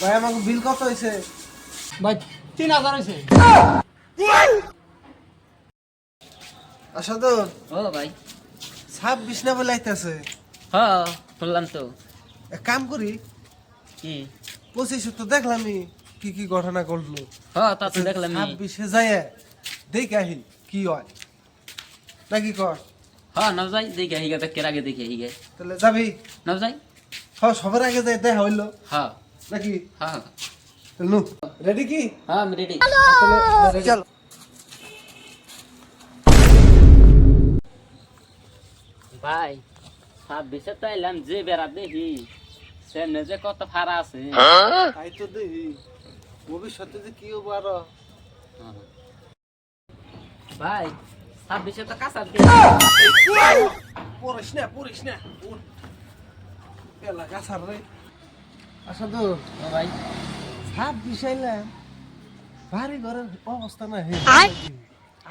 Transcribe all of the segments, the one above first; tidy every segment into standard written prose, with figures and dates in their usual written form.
ভাই আমাকে বিল কত হয়েছে? ভাই 3000 হয়েছে। আচ্ছা তো ও ভাই 26 না বলে আইতেছে। হ্যাঁ বললাম তো। এক কাম করি, কি 25 তো দেখলামই কি কি ঘটনা ঘটলো। হ্যাঁ তা তো দেখলাম 26 যায় দেখে আহি কি হয় নাকি কর। হ্যাঁ নাও যাই দেখে হিগে বেকের আগে দেখে হিগে তাহলে যাবি? নাও যাই। হ্যাঁ সবার আগে যাই দেখা হইলো হ্যাঁ নাকি? হ্যাঁ তাহলে নু রেডি কি? হ্যাঁ আমি রেডি। তাহলে চলো। ভাই 26 তো এলাম যে বেড়া দেখি সামনে যে কত ফাড়া আছে। তাই তো দেখি ভবিষ্যতে যে কি হবো আরো। ভাই 26 তো কাঁচা পড়িস না উঠ। এলা গাছার রে। আচ্ছা তো ভাই 26 আইলাম বাড়ি ঘরের অবস্থা না হে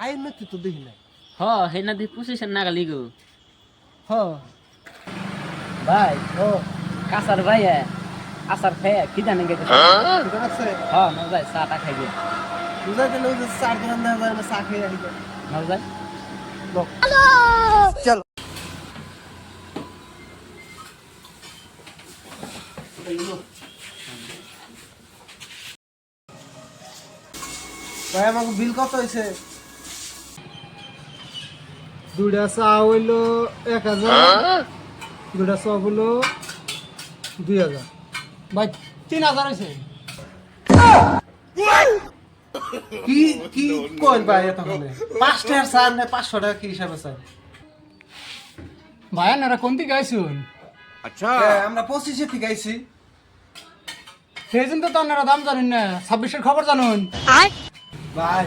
আই নাকি তো দেখি না। হ্যাঁ হে না দি পুষিস না গালি গো। হ্যাঁ ভাই ও কাঁচার ভাই আসার খেয়ে কি জানে গেছে। ঠিক আছে হ্যাঁ নাও যাই চাটা খাই গে বুঝাই দিলে ওই যে চার দোকান দেখা যায় না চা খেয়ে আসি যায়। নাও যাই। চলো ভাই আমাকে বিল কত হয়েছে? দুইটা চা হইলো 1000, দুইটা চপ হইলো 2000। ভাই 3000 হয়েছে। কি কি কইন ভাই এতক্ষণে 5 টাকার চা না 500 টাকা কি হিসাবে চাই? ভাই আপনারা কোন দিকে আইসুন? আমরা 25 থেকে আইছি। সেই জন্য তো আপনারা দাম জানেন না, 26-এর খবর জানুন। ভাই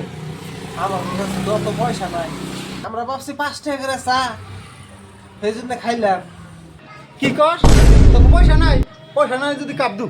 আমার কাছে তো অত পয়সা নাই, আমরা ভাবছি 5 টাকা করে চা সেই জন্য খাইলাম। কি কর তোকে পয়সা নাই? পয়সা নাই যদি কাপ দু।